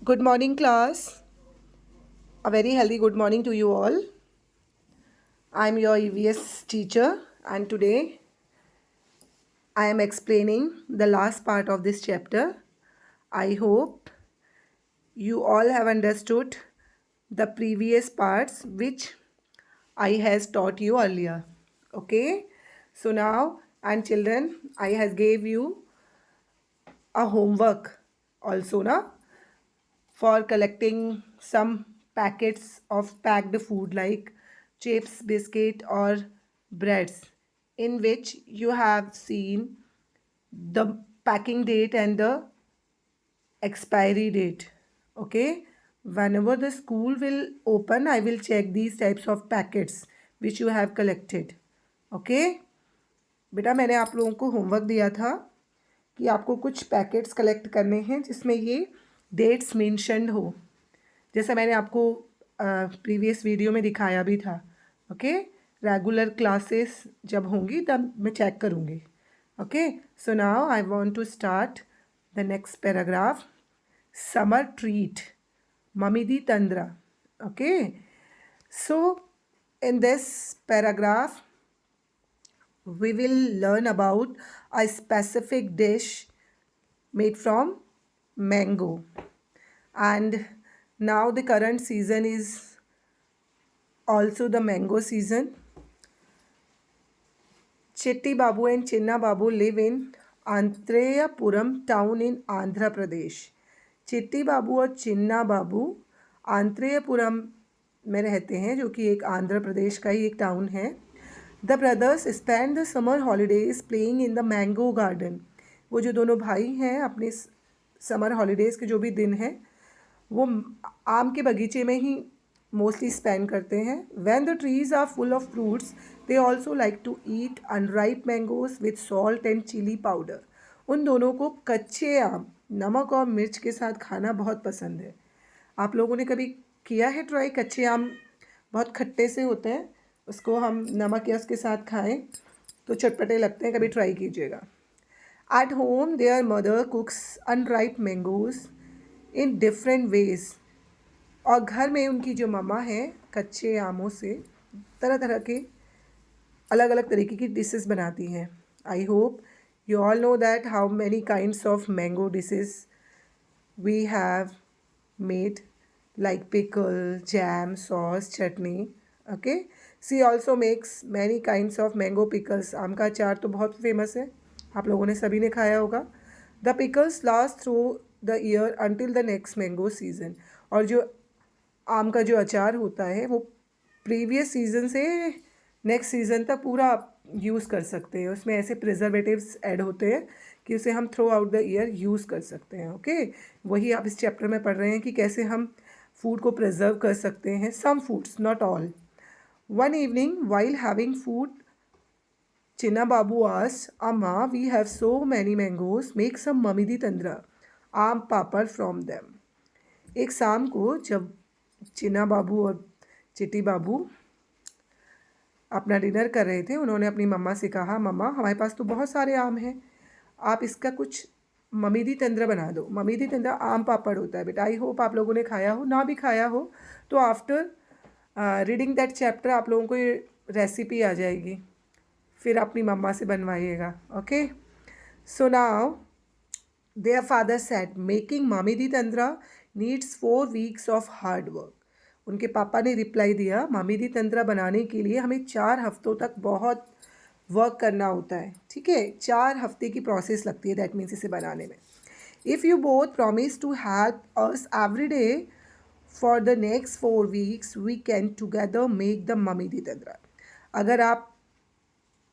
Good morning, class. A very healthy good morning to you all. I'm your EVS teacher, and today I am explaining the last part of this chapter. I hope you all have understood the previous parts which I has taught you earlier. Okay? So now, and children, I has gave you a homework also na for collecting some packets of packed food like chips, biscuit or breads in which you have seen the packing date and the expiry date. Okay, whenever the school will open, I will check these types of packets which you have collected. Okay, बेटा मैंने आप लोगों को homework दिया था कि आपको कुछ पैकेट्स कलेक्ट करने हैं जिसमें ये डेट्स मेंशन्ड हो, जैसा मैंने आपको प्रीवियस वीडियो में दिखाया भी था. ओके, रेगुलर क्लासेस जब होंगी तब मैं चेक करूँगी. Okay, so now I want to start the next paragraph. Summer treat mamidi tandra. Okay, so in this paragraph we will learn about a specific dish made from mango. And now the current season is also the mango season. Chitti Babu and Chinna Babu live in Antreyapuram town in Andhra Pradesh. चिट्टी बाबू और चिन्ना बाबू आंत्रेयपुरम में रहते हैं, जो कि एक आंध्र प्रदेश का ही एक टाउन है. The brothers spend the summer holidays playing in the mango garden. वो जो दोनों भाई हैं अपने समर हॉलीडेज़ के जो भी दिन हैं वो आम के बगीचे में ही मोस्टली स्पेंड करते हैं. When the trees are full of fruits they also like to eat unripe mangoes with salt and chilli powder. उन दोनों को कच्चे आम नमक और मिर्च के साथ खाना बहुत पसंद है. आप लोगों ने कभी किया है ट्राई? कच्चे आम बहुत खट्टे से होते हैं, उसको हम नमक या उसके साथ खाएं तो चटपटे लगते हैं. कभी ट्राई कीजिएगा. At home there mother कुक्स unripe mangoes in different ways. और घर में उनकी जो मम्मा है कच्चे आमों से तरह तरह के अलग अलग तरीके की डिशेस बनाती हैं. I hope you all know that how many kinds of mango dishes we have made, like pickle, jam, sauce, chutney. Okay, she also makes many kinds of mango pickles. आम का अचार तो बहुत फेमस है, आप लोगों ने सभी ने खाया होगा. The pickles last through the year until the next mango season. और जो आम का जो अचार होता है वो प्रीवियस सीज़न से नेक्स्ट सीज़न तक पूरा यूज़ कर सकते हैं. उसमें ऐसे प्रिजर्वेटिव्स ऐड होते हैं कि उसे हम through out the year use कर सकते हैं. ओके, वही आप इस चैप्टर में पढ़ रहे हैं कि कैसे हम फूड को प्रिजर्व कर सकते हैं. Some foods, not all. One evening while having food Chinna Babu asked, amma we have so many mangoes, make some mamidi tandra aam papad from them. एक शाम को जब चिन्ना बाबू और चिट्टी बाबू अपना डिनर कर रहे थे, उन्होंने अपनी मम्मा से कहा, मम्मा हमारे पास तो बहुत सारे आम हैं, आप इसका कुछ ममिदी तंद्रा बना दो. ममिदी तंद्रा आम पापड़ होता है बेटा. आई होप आप लोगों ने खाया हो. ना भी खाया हो तो आफ्टर रीडिंग दैट चैप्टर आप लोगों को ये रेसिपी आ जाएगी, फिर अपनी मम्मा से बनवाइएगा. Okay, so now their father said making mamidi tandra needs 4 weeks of hard work. उनके पापा ने रिप्लाई दिया, ममिदी तंद्रा बनाने के लिए हमें 4 हफ्तों तक बहुत वर्क करना होता है. ठीक है, 4 हफ्ते की प्रोसेस लगती है, दैट मीन्स इसे बनाने में. If you both promise to help us every day for the next 4 weeks we can together make the mamidi tandra. अगर आप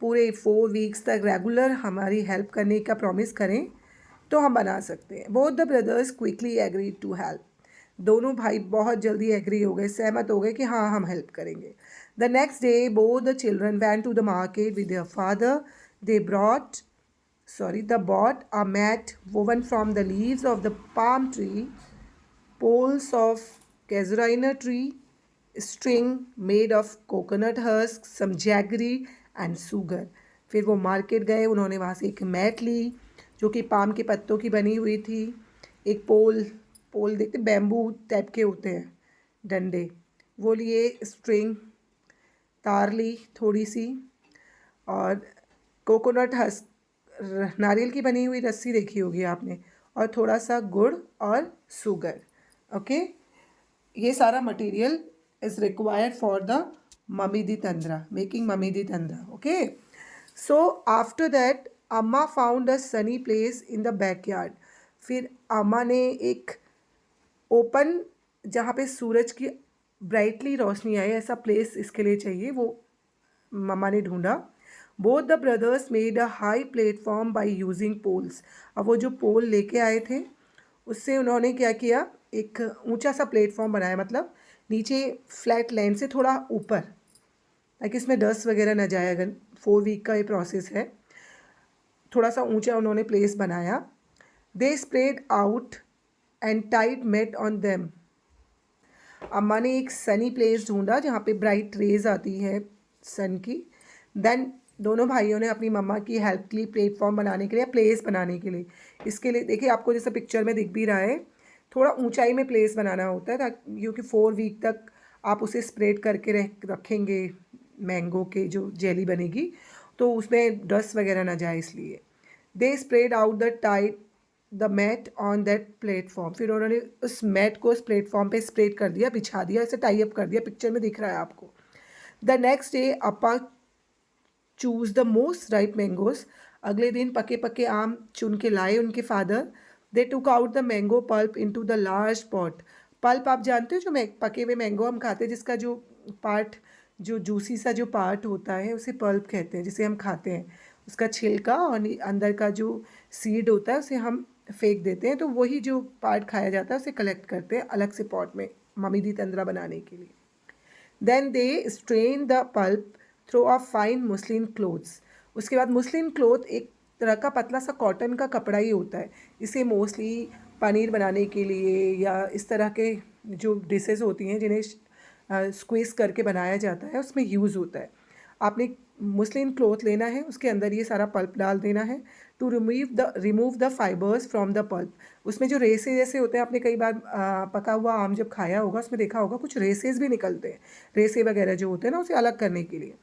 पूरे 4 weeks तक रेगुलर हमारी हेल्प करने का प्रॉमिस करें तो हम बना सकते हैं. Both the brothers quickly agree to help. दोनों भाई बहुत जल्दी एग्री हो गए, सहमत हो गए कि हाँ हम हेल्प करेंगे. The next day both the children went to the market with their father. They bought a mat woven from the leaves of the palm tree, poles of casuarina tree, string made of coconut husk, some jaggery and sugar. फिर वो market गए, उन्होंने वहाँ से एक mat ली जो कि palm के पत्तों की बनी हुई थी, एक पोल पोल देखते, बैम्बू टाइप के होते हैं डंडे, वो लिए, स्ट्रिंग, तार ली थोड़ी सी, और कोकोनट हस्क, नारियल की बनी हुई रस्सी देखी होगी आपने, और थोड़ा सा गुड़ और शुगर। ओके, ये सारा material is required for the mamidi tandra, making mamidi tandra. Okay, so after that amma found a sunny place in the backyard. फिर अम्मा ने एक ओपन, जहाँ पे सूरज की ब्राइटली रोशनी आए, ऐसा प्लेस इसके लिए चाहिए, वो मम्मा ने ढूंढा। Both the brothers made a high platform by using poles. अब वो जो पोल लेके आए थे उससे उन्होंने क्या किया, एक ऊंचा सा प्लेटफॉर्म बनाया, मतलब नीचे फ्लैट लैंड से थोड़ा ऊपर, ताकि इसमें डस्ट वगैरह ना जाए। अगर 4 वीक का ये प्रोसेस है, थोड़ा सा ऊंचा उन्होंने प्लेस बनाया। They spread out and tied mat on them. अम्मा ने एक सनी प्लेस ढूंढा जहाँ पे ब्राइट रेज आती है सन की। देन दोनों भाइयों ने अपनी मम्मा की हेल्प के लिए प्लेटफॉर्म बनाने के लिए, प्लेस बनाने के लिए, इसके लिए देखिए आपको जैसा पिक्चर में दिख भी रहा है, थोड़ा ऊंचाई में प्लेस बनाना होता है, ताकि क्योंकि 4 वीक तक आप उसे स्प्रेड करके रखेंगे, मैंगो के जो जेली बनेगी, तो उसमें डस्ट वगैरह ना जाए, इसलिए they spread out the mat on that platform. फिर उन्होंने उस मैट को उस प्लेटफॉर्म पे स्प्रेड कर दिया, बिछा दिया, इसे टाई अप कर दिया, पिक्चर में दिख रहा है आपको। द नेक्स्ट डे अपा choose the most ripe mangoes. अगले दिन पके पके आम चुन के लाए उनके father. They took out the mango pulp into the large pot. Pulp आप जानते हो, जो पके हुए मैंगो हम खाते हैं, जिसका जो पार्ट, जो जूसी सा जो पार्ट होता है, उसे पल्प कहते हैं, जिसे हम खाते हैं। उसका छिलका और अंदर का जो सीड होता है उसे हम फेंक देते हैं, तो वही जो पार्ट खाया जाता है उसे कलेक्ट करते हैं अलग से पॉट में ममिदी तंद्रा बनाने के लिए। Then they strain the pulp through a fine muslin cloths. उसके बाद मुस्लिन क्लोथ एक तरह का पतला सा कॉटन का कपड़ा ही होता है। इसे मोस्टली पनीर बनाने के लिए या इस तरह के जो डिशेस होती हैं जिन्हें स्क्वीज करके बनाया जाता है, उसमें यूज़ होता है। आपने मुस्लिन क्लोथ लेना है, उसके अंदर ये सारा पल्प डाल देना है, to remove the fibres from the pulp. उसमें जो रेसे जैसे होते हैं, आपने कई बार पका हुआ आम जब खाया होगा, उसमें देखा होगा कुछ रेसेस भी निकलते हैं, रेसे वगैरह जो होते हैं ना, उसे अलग करने के लिए।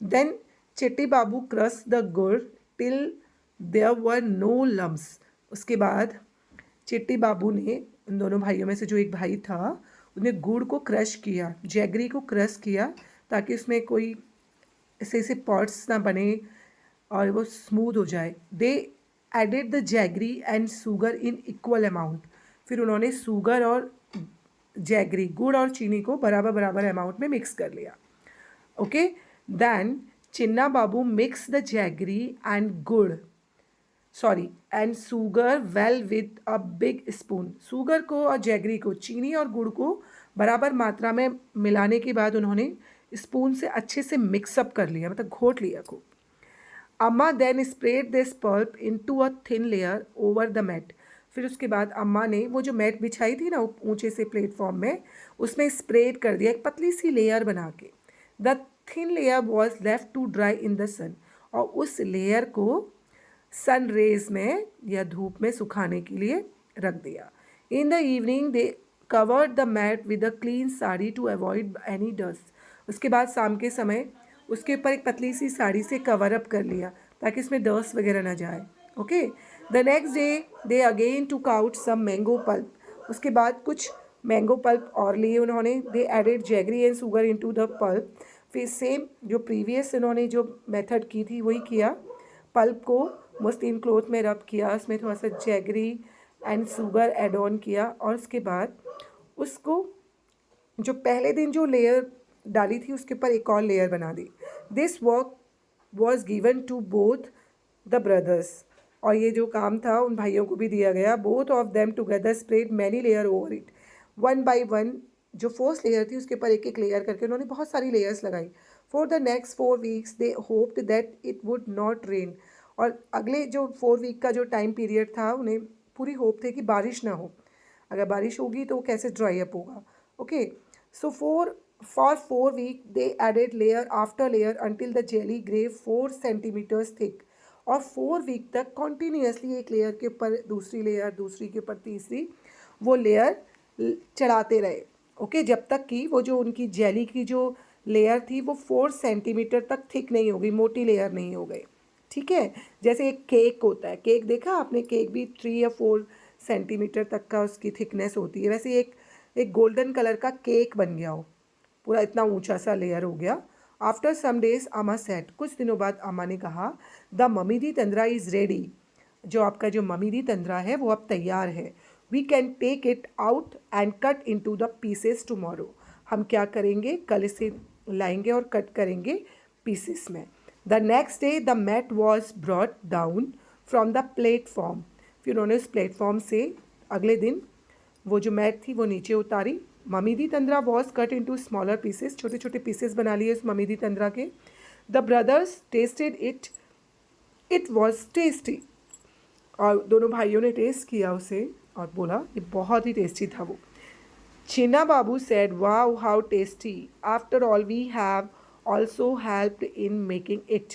Then Chitti Babu crush the gur till there were no lumps. उसके बाद चिट्टी बाबू ने, उन दोनों भाइयों में से जो एक भाई था, उसने गुड़ को क्रश किया, जैगरी को क्रश किया, ताकि उसमें कोई ऐसे पॉट्स ना बने और वो स्मूथ हो जाए। They added the jaggery and sugar in equal amount. फिर उन्होंने शुगर और जैगरी, गुड़ और चीनी को बराबर बराबर अमाउंट में मिक्स कर लिया। Okay, then Chinna Babu mix the jaggery and गुड़, sorry and sugar well with a big spoon. Sugar को और जैगरी को, चीनी और गुड़ को बराबर मात्रा में मिलाने के बाद उन्होंने स्पून से अच्छे से मिक्सअप कर लिया, मतलब घोट लिया खूब। Amma then spread this pulp into a thin layer over the mat. फिर उसके बाद अम्मा ने वो जो मैट बिछाई थी ना ऊंचे से प्लेटफॉर्म में, उसमें स्प्रेड कर दिया, एक पतली सी लेयर बना के। The thin layer was left to dry in the sun. और उस लेयर को सन रेज में या धूप में सुखाने के लिए रख दिया। In the evening they covered the mat with a clean sari to avoid any dust. उसके बाद शाम के समय उसके ऊपर एक पतली सी साड़ी से कवर अप कर लिया, ताकि इसमें डस्ट वगैरह ना जाए। Okay, the next day they again took out some mango pulp. उसके बाद कुछ मैंगो पल्प और लिए उन्होंने। They added jaggery and sugar into the pulp. फिर सेम जो प्रीवियस इन्होंने जो मेथड की थी वही किया। पल्प को मस्लिन क्लॉथ में रब किया, उसमें थोड़ा सा jaggery and sugar add on किया, और उसके बाद उसको जो पहले दिन जो लेयर डाली थी उसके ऊपर एक और लेयर बना दी। This work was given to both the brothers. और ये जो काम था उन भाइयों को भी दिया गया। Both of them together spread many layer over it, one by one. जो फर्स्ट लेयर थी उसके ऊपर एक एक लेयर करके उन्होंने बहुत सारी लेयर्स लगाई। For the next 4 weeks they hoped that it would not rain. और अगले जो 4 वीक का जो टाइम पीरियड था, उन्हें पूरी होप थे कि बारिश ना हो। अगर बारिश होगी तो कैसे ड्राई अप होगा। Okay, so for 4 weeks they added layer after layer until the jelly grew 4 centimeters thick। और 4 वीक तक कॉन्टीन्यूसली एक लेयर के ऊपर दूसरी लेयर, दूसरी के ऊपर तीसरी, वो लेयर चढ़ाते रहे, ओके, जब तक कि वो जो उनकी जेली की जो लेयर थी वो 4 सेंटीमीटर तक थिक नहीं हो गई, मोटी लेयर नहीं हो गई, ठीक है। जैसे एक केक होता है, केक देखा आपने, केक भी 3 या 4 सेंटीमीटर तक का उसकी थिकनेस होती है, वैसे एक गोल्डन कलर का केक बन गया हो, पूरा इतना ऊंचा सा लेयर हो गया। आफ्टर सम डेज अमा सेट, कुछ दिनों बाद अमा ने कहा, द ममीदी तंद्रा इज़ रेडी, जो आपका जो ममीदी तंद्रा है वो अब तैयार है। We can take it out and cut into the pieces tomorrow, हम क्या करेंगे, कल इसे लाएंगे और कट करेंगे पीसेस में। The next day the mat was brought down from the platform, फिर उन्होंने उस प्लेटफॉर्म से अगले दिन वो जो मैट थी वो नीचे उतारी। Mamidi tandra was cut into smaller pieces, छोटे छोटे पीसेस बना लिए उस ममीदी तंद्रा के। The brothers tasted it, it was tasty, और दोनों भाइयों ने टेस्ट किया उसे और बोला ये बहुत ही टेस्टी था वो। छिना बाबू said, wow, how tasty. After all, we have also helped in making it.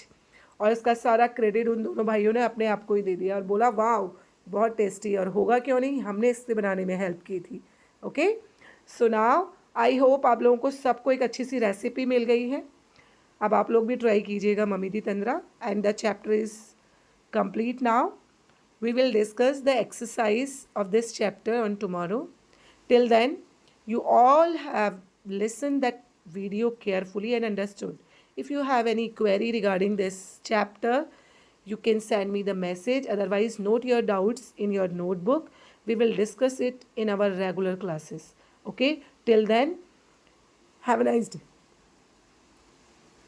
और इसका सारा क्रेडिट उन दोनों भाइयों ने अपने आप को ही दे दिया और बोला वाह बहुत टेस्टी, और होगा क्यों नहीं, हमने इससे बनाने में हेल्प की थी। Okay, so now I hope आप लोगों को सबको एक अच्छी सी रेसिपी मिल गई है। अब आप लोग भी ट्राई कीजिएगा mamidi tandra, and the chapter is complete now. We will discuss the exercise of this chapter on tomorrow. Till then, you all have listened that video carefully and understood. If you have any query regarding this chapter, you can send me the message. Otherwise, note your doubts in your notebook. We will discuss it in our regular classes. Okay, till then, have a nice day.